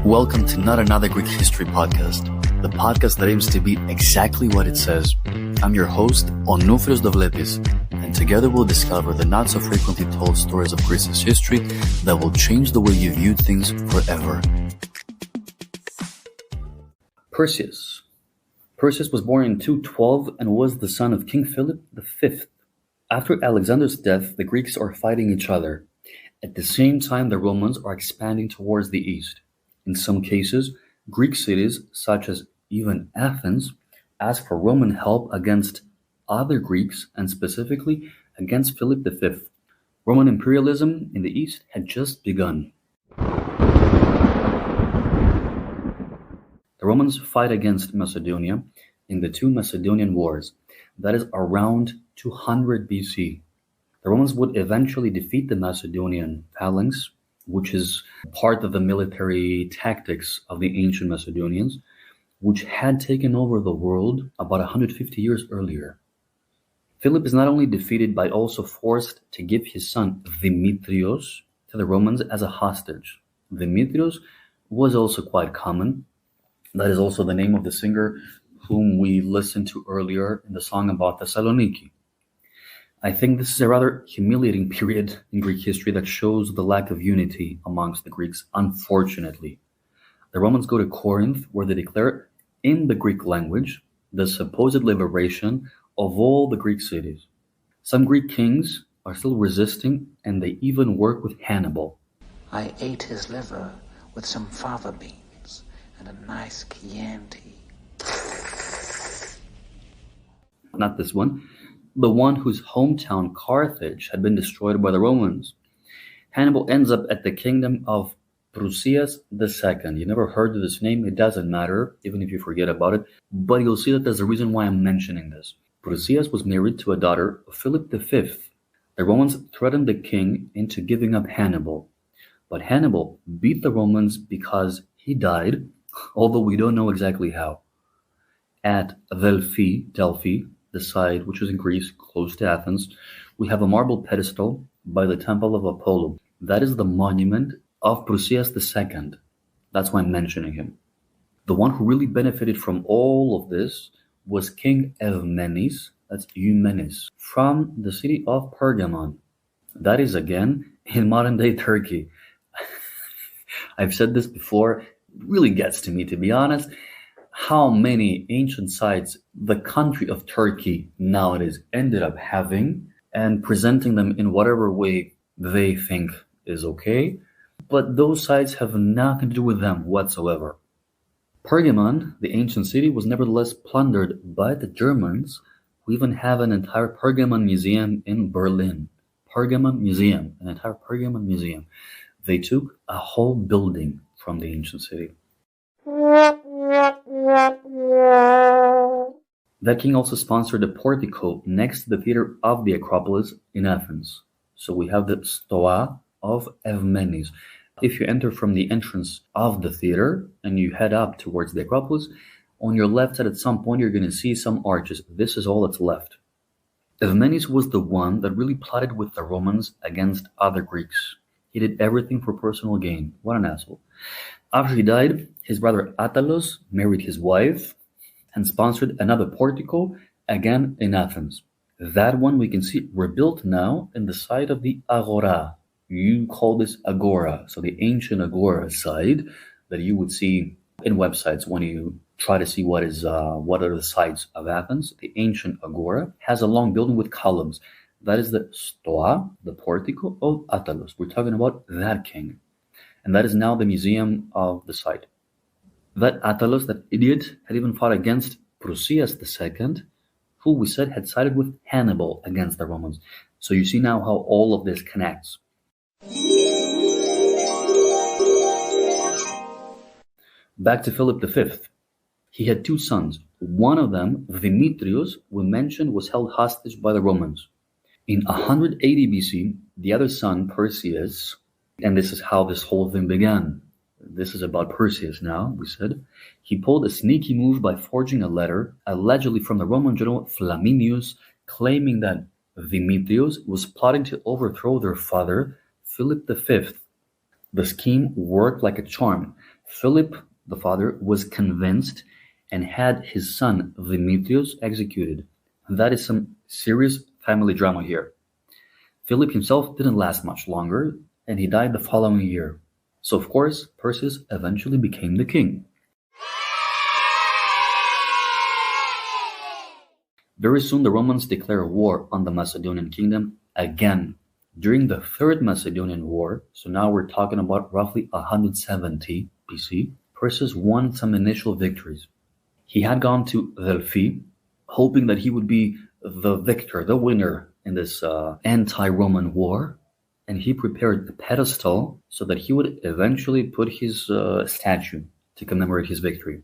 Welcome to Not Another Greek History Podcast, the podcast that aims to be exactly what it says. I'm your host, Onouphrios Dovlepis, and together we'll discover the not so frequently told stories of Greece's history that will change the way you view things forever. Perseus. Perseus was born in 212 and was the son of King Philip V. After Alexander's death, the Greeks are fighting each other. At the same time, the Romans are expanding towards the east. In some cases, Greek cities, such as even Athens, ask for Roman help against other Greeks and specifically against Philip V. Roman imperialism in the east had just begun. The Romans fight against Macedonia in the two Macedonian wars, that is around 200 BC. The Romans would eventually defeat the Macedonian phalanx, which is part of the military tactics of the ancient Macedonians, which had taken over the world about 150 years earlier. Philip is not only defeated but also forced to give his son Demetrios to the Romans as a hostage. Demetrios was also quite common. That is also the name of the singer whom we listened to earlier in the song about Thessaloniki. I think this is a rather humiliating period in Greek history that shows the lack of unity amongst the Greeks, unfortunately. The Romans go to Corinth, where they declare in the Greek language the supposed liberation of all the Greek cities. Some Greek kings are still resisting, and they even work with Hannibal. I ate his liver with some fava beans and a nice Chianti. Not this one. The one whose hometown Carthage had been destroyed by the Romans. Hannibal ends up at the kingdom of Perseus II. You never heard of this name, it doesn't matter, even if you forget about it, but you'll see that there's a reason why I'm mentioning this. Perseus was married to a daughter of Philip V. The Romans threatened the king into giving up Hannibal, but Hannibal beat the Romans because he died, although we don't know exactly how. At Delphi, the site which is in Greece, close to Athens, we have a marble pedestal by the temple of Apollo. That is the monument of Perseus II. That's why I'm mentioning him. The one who really benefited from all of this was King Eumenes, that's Eumenes, from the city of Pergamon. That is, again, in modern-day Turkey. I've said this before, it really gets to me, to be honest. How many ancient sites the country of Turkey nowadays ended up having and presenting them in whatever way they think is okay, but those sites have nothing to do with them whatsoever. Pergamon, the ancient city, was nevertheless plundered by the Germans, who even have an entire Pergamon museum in Berlin. Pergamon Museum, an entire Pergamon museum. They took a whole building from the ancient city. That king also sponsored a portico next to the theater of the Acropolis in Athens. So we have the Stoa of Eumenes. If you enter from the entrance of the theater and you head up towards the Acropolis, on your left side at some point you're going to see some arches. This is all that's left. Eumenes was the one that really plotted with the Romans against other Greeks. He did everything for personal gain. What an asshole. After he died, his brother Attalos married his wife and sponsored another portico, again in Athens. That one we can see rebuilt now in the site of the Agora. You call this Agora, so the ancient Agora site that you would see in websites when you try to see what are the sites of Athens. The ancient Agora has a long building with columns. That is the Stoa, the portico of Attalos. We're talking about that king. And that is now the museum of the site. That Attalos, that idiot, had even fought against Perseus II, who we said had sided with Hannibal against the Romans. So you see now how all of this connects. Back to Philip V. He had two sons. One of them, Demetrios, we mentioned, was held hostage by the Romans. In 180 BC, the other son, Perseus, and this is how this whole thing began. This is about Perseus now, we said. He pulled a sneaky move by forging a letter, allegedly from the Roman general Flaminius, claiming that Demetrios was plotting to overthrow their father, Philip V. The scheme worked like a charm. Philip, the father, was convinced and had his son Demetrius executed. That is some serious family drama here. Philip himself didn't last much longer, and he died the following year. So of course, Perseus eventually became the king. Very soon the Romans declare war on the Macedonian kingdom again. During the Third Macedonian War, so now we're talking about roughly 170 BC, Perseus won some initial victories. He had gone to Delphi, hoping that he would be the victor, the winner in this anti-Roman war, and he prepared a pedestal so that he would eventually put his statue to commemorate his victory.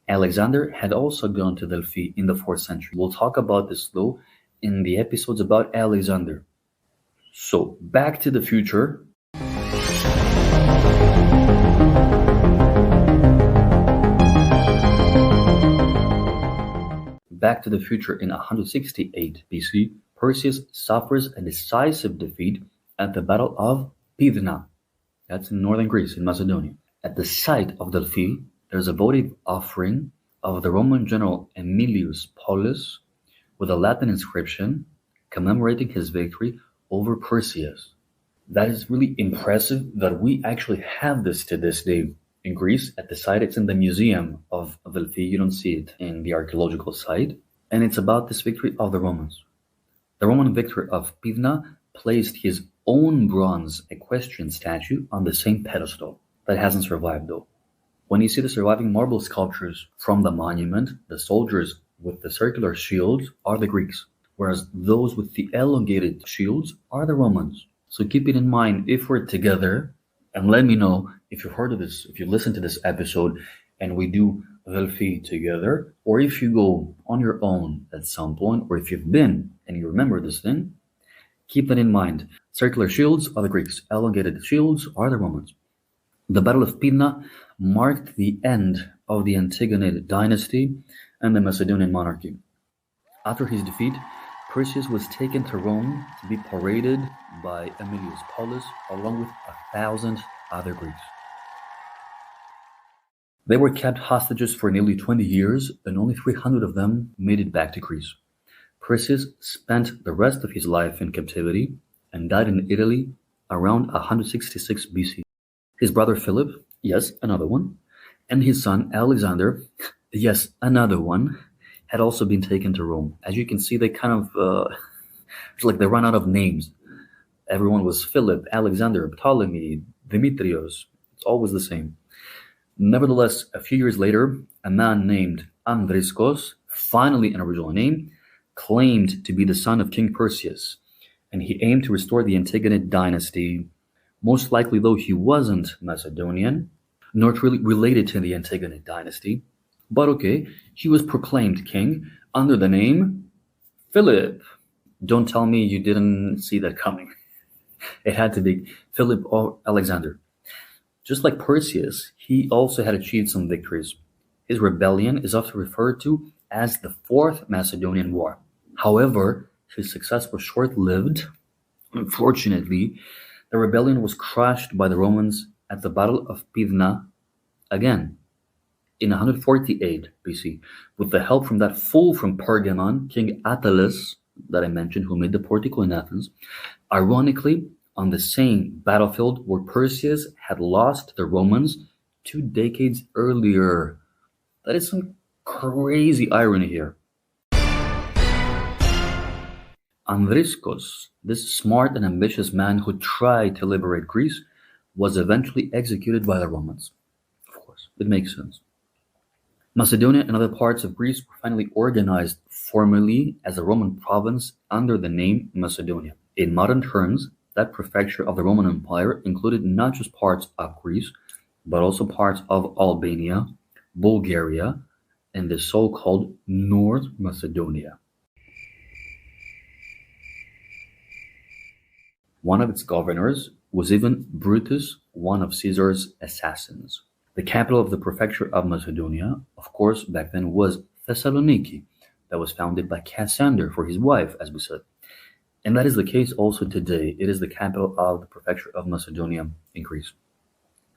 Alexander had also gone to Delphi in the 4th century. We'll talk about this though in the episodes about Alexander. So, back to the future. Back to the future in 168 BC, Perseus suffers a decisive defeat at the Battle of Pydna. That's in northern Greece, in Macedonia. At the site of Delphi, there's a votive offering of the Roman general Aemilius Paulus with a Latin inscription commemorating his victory over Perseus. That is really impressive that we actually have this to this day in Greece. At the site, it's in the museum of Delphi. You don't see it in the archaeological site. And it's about this victory of the Romans. The Roman victor of Pydna placed his own bronze equestrian statue on the same pedestal. That hasn't survived though. When you see the surviving marble sculptures from the monument, the soldiers with the circular shields are the Greeks, whereas those with the elongated shields are the Romans. So keep it in mind if we're together, and let me know if you've heard of this, if you listen to this episode and we do Delphi together, or if you go on your own at some point, or if you've been and you remember this thing, keep that in mind. Circular shields are the Greeks, elongated shields are the Romans. The Battle of Pydna marked the end of the Antigonid dynasty and the Macedonian monarchy. After his defeat, Perseus was taken to Rome to be paraded by Aemilius Paulus along with 1,000 other Greeks. They were kept hostages for nearly 20 years, and only 300 of them made it back to Greece. Perseus spent the rest of his life in captivity and died in Italy around 166 BC. His brother Philip, yes, another one, and his son Alexander, yes, another one, had also been taken to Rome. As you can see, they kind of, it's like they run out of names. Everyone was Philip, Alexander, Ptolemy, Demetrius. It's always the same. Nevertheless, a few years later, a man named Andriskos, finally an original name, claimed to be the son of King Perseus, and he aimed to restore the Antigonid dynasty. Most likely, though, he wasn't Macedonian, nor really related to the Antigonid dynasty. But okay, he was proclaimed king under the name Philip. Don't tell me you didn't see that coming. It had to be Philip or Alexander. Just like Perseus, he also had achieved some victories. His rebellion is often referred to as the Fourth Macedonian War. However, his success was short-lived. Unfortunately, the rebellion was crushed by the Romans at the Battle of Pydna again in 148 BC, with the help from that fool from Pergamon, King Attalus, that I mentioned, who made the portico in Athens. Ironically, on the same battlefield where Perseus had lost to the Romans 2 decades earlier. That is some crazy irony here. Andriskos, this smart and ambitious man who tried to liberate Greece, was eventually executed by the Romans. Of course, it makes sense. Macedonia and other parts of Greece were finally organized formally as a Roman province under the name Macedonia. In modern terms, that prefecture of the Roman Empire included not just parts of Greece, but also parts of Albania, Bulgaria, and the so-called North Macedonia. One of its governors was even Brutus, one of Caesar's assassins. The capital of the prefecture of Macedonia, of course, back then was Thessaloniki, that was founded by Cassander for his wife, as we said. And that is the case also today. It is the capital of the prefecture of Macedonia in Greece.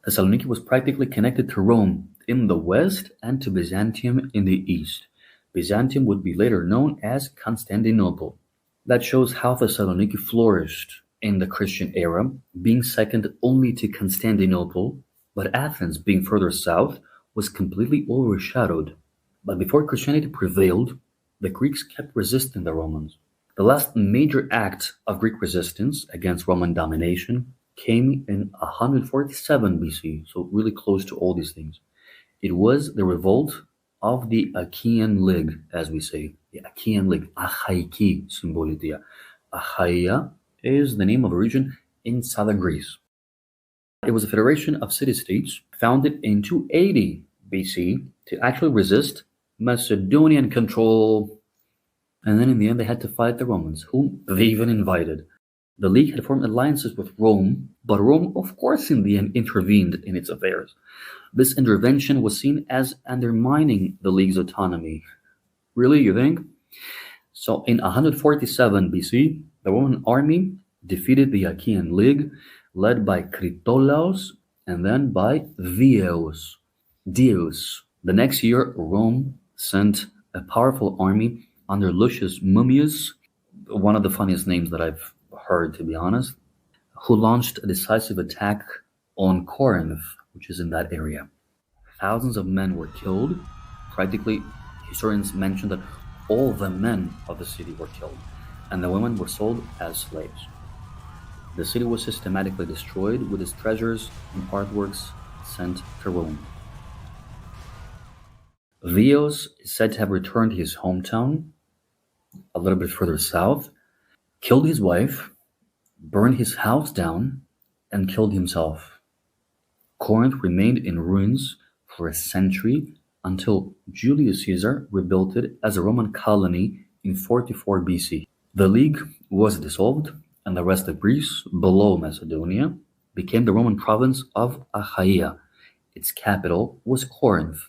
Thessaloniki was practically connected to Rome in the west and to Byzantium in the east. Byzantium would be later known as Constantinople. That shows how Thessaloniki flourished in the Christian era, being second only to Constantinople, but Athens, being further south, was completely overshadowed. But before Christianity prevailed, the Greeks kept resisting the Romans. The last major act of Greek resistance against Roman domination came in 147 BC, so really close to all these things. It was the revolt of the Achaean League, as we say. The Achaean League, Achaiki Symbolitia. Achaia is the name of a region in southern Greece. It was a federation of city-states founded in 280 BC to actually resist Macedonian control. And then in the end, they had to fight the Romans, whom they even invited. The League had formed alliances with Rome, but Rome, of course, in the end, intervened in its affairs. This intervention was seen as undermining the League's autonomy. Really, you think? So in 147 BC, the Roman army defeated the Achaean League, led by Critolaus and then by Dios. The next year, Rome sent a powerful army under Lucius Mummius, one of the funniest names that I've heard, to be honest, who launched a decisive attack on Corinth, which is in that area. Thousands of men were killed. Practically, historians mention that all the men of the city were killed, and the women were sold as slaves. The city was systematically destroyed, with its treasures and artworks sent to Rome. Dios is said to have returned to his hometown, a little bit further south, killed his wife, burned his house down, and killed himself. Corinth remained in ruins for a century until Julius Caesar rebuilt it as a Roman colony in 44 BC. The League was dissolved, and the rest of Greece, below Macedonia, became the Roman province of Achaia. Its capital was Corinth.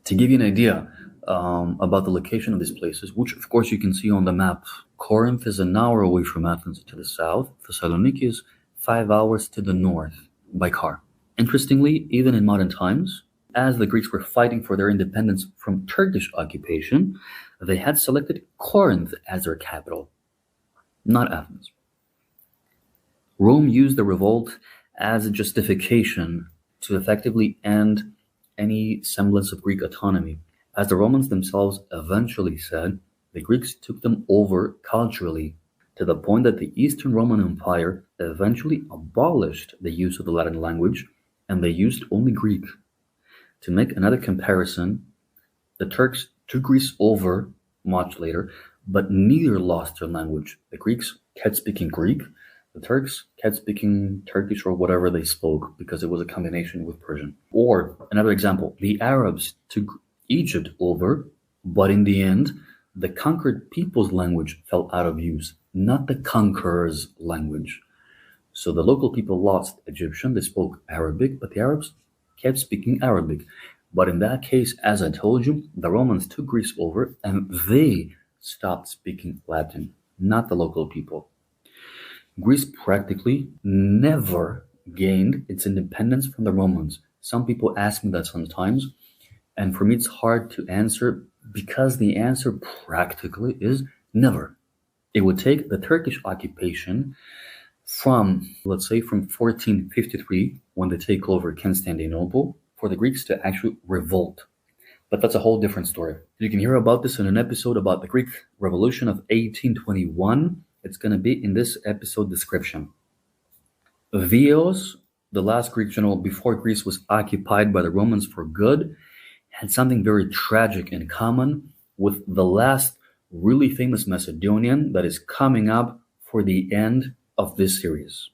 To give you an idea about the location of these places, which of course you can see on the map, Corinth is an hour away from Athens to the south. Thessaloniki is 5 hours to the north by car. Interestingly, even in modern times, as the Greeks were fighting for their independence from Turkish occupation, they had selected Corinth as their capital, not Athens. Rome used the revolt as a justification to effectively end any semblance of Greek autonomy. As the Romans themselves eventually said, the Greeks took them over culturally, to the point that the Eastern Roman Empire eventually abolished the use of the Latin language, and they used only Greek. To make another comparison, the Turks took Greece over much later, but neither lost their language. The Greeks kept speaking Greek, the Turks kept speaking Turkish or whatever they spoke, because it was a combination with Persian. Or, another example, the Arabs took Egypt over, but in the end, the conquered people's language fell out of use, not the conqueror's language. So the local people lost Egyptian, they spoke Arabic, but the Arabs kept speaking Arabic. But in that case, as I told you, the Romans took Greece over and they stopped speaking Latin, not the local people. Greece practically never gained its independence from the Romans. Some people ask me that sometimes, and for me it's hard to answer because the answer practically is never. It would take the Turkish occupation from, let's say, from 1453, when they take over Constantinople, for the Greeks to actually revolt. But that's a whole different story. You can hear about this in an episode about the Greek Revolution of 1821. It's going to be in this episode description. Dios, the last Greek general before Greece was occupied by the Romans for good, had something very tragic in common with the last really famous Macedonian that is coming up for the end of this series.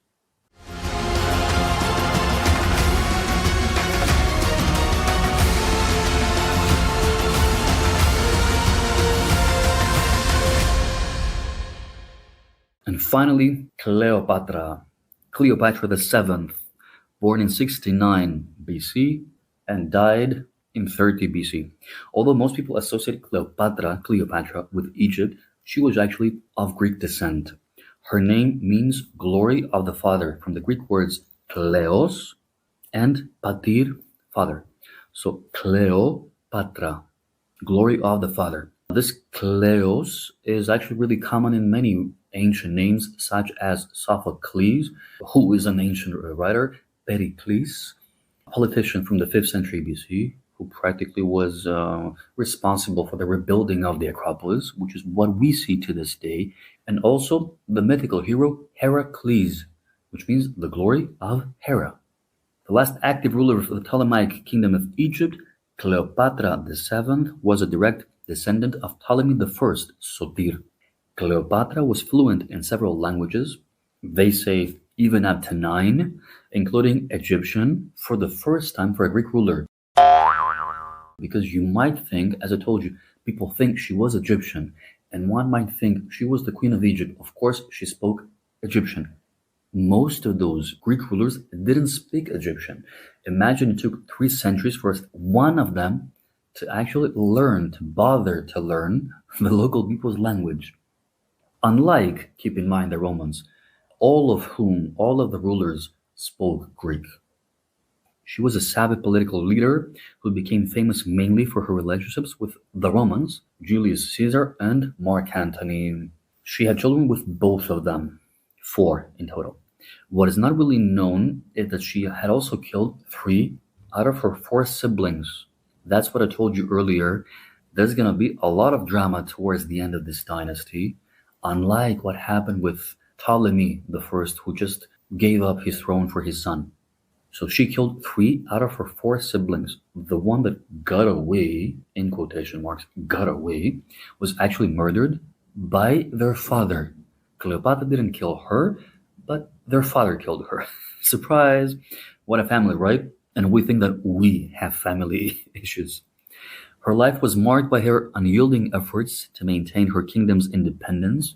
And finally, Cleopatra the 7th, born in 69 BC and died in 30 BC. Although most people associate Cleopatra with Egypt, she was actually of Greek descent. Her name means glory of the father, from the Greek words kleos and patir, father. So Cleopatra, glory of the father. This Kleos is actually really common in many ancient names, such as Sophocles, who is an ancient writer, Pericles, a politician from the 5th century BC, who practically was responsible for the rebuilding of the Acropolis, which is what we see to this day, and also the mythical hero Heracles, which means the glory of Hera. The last active ruler of the Ptolemaic kingdom of Egypt, Cleopatra VII, was a direct descendant of Ptolemy I Sotir. Cleopatra was fluent in several languages, they say even up to 9, including Egyptian, for the first time for a Greek ruler. Because you might think, as I told you, people think she was Egyptian, and one might think she was the queen of Egypt. Of course, she spoke Egyptian. Most of those Greek rulers didn't speak Egyptian. Imagine it took 3 centuries for one of them to actually bother to learn the local people's language. Unlike, keep in mind, the Romans, all of the rulers spoke Greek. She was a savvy political leader who became famous mainly for her relationships with the Romans, Julius Caesar and Mark Antony. She had children with both of them, 4 in total. What is not really known is that she had also killed 3 out of her 4 siblings. That's what I told you earlier. There's going to be a lot of drama towards the end of this dynasty, unlike what happened with Ptolemy I, who just gave up his throne for his son. So she killed 3 out of her 4 siblings. The one that got away, in quotation marks, got away, was actually murdered by their father. Cleopatra didn't kill her, but their father killed her. Surprise! What a family, right? And we think that we have family issues. Her life was marked by her unyielding efforts to maintain her kingdom's independence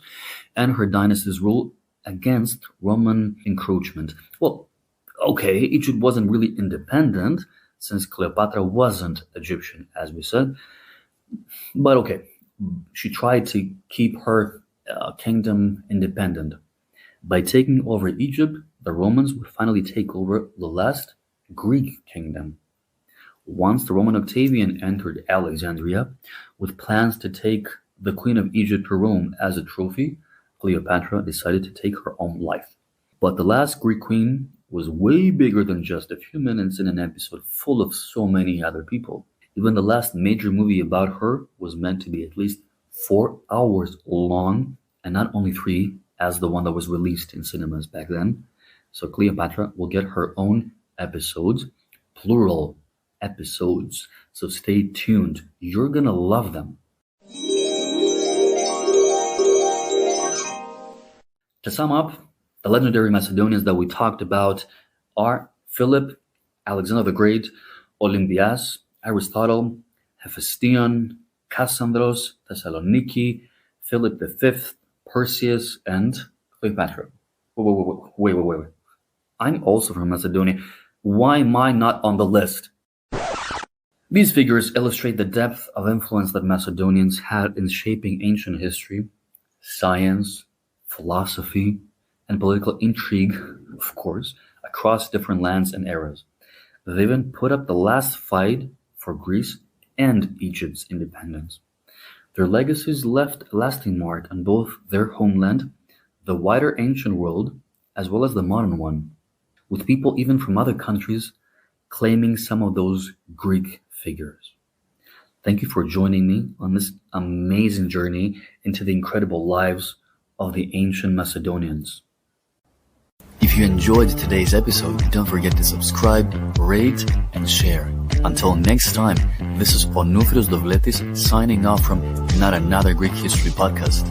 and her dynasty's rule against Roman encroachment. Well, okay, Egypt wasn't really independent since Cleopatra wasn't Egyptian, as we said. But okay, she tried to keep her kingdom independent. By taking over Egypt, the Romans would finally take over the last Greek kingdom. Once the Roman Octavian entered Alexandria with plans to take the Queen of Egypt to Rome as a trophy, Cleopatra decided to take her own life. But the last Greek queen was way bigger than just a few minutes in an episode full of so many other people. Even the last major movie about her was meant to be at least 4 hours long, and not only 3 as the one that was released in cinemas back then. So Cleopatra will get her own episodes, plural episodes. So stay tuned. You're gonna love them. To sum up, the legendary Macedonians that we talked about are Philip, Alexander the Great, Olympias, Aristotle, Hephaestion, Cassandros, Thessaloniki, Philip V, Perseus, and Cleopatra. Wait. I'm also from Macedonia. Why am I not on the list? These figures illustrate the depth of influence that Macedonians had in shaping ancient history, science, philosophy, and political intrigue, of course, across different lands and eras. They even put up the last fight for Greece and Egypt's independence. Their legacies left a lasting mark on both their homeland, the wider ancient world, as well as the modern one, with people even from other countries claiming some of those Greek figures. Thank you for joining me on this amazing journey into the incredible lives of the ancient Macedonians. If you enjoyed today's episode, don't forget to subscribe, rate, and share. Until next time, this is Onoufiros Dovletis signing off from Not Another Greek History Podcast.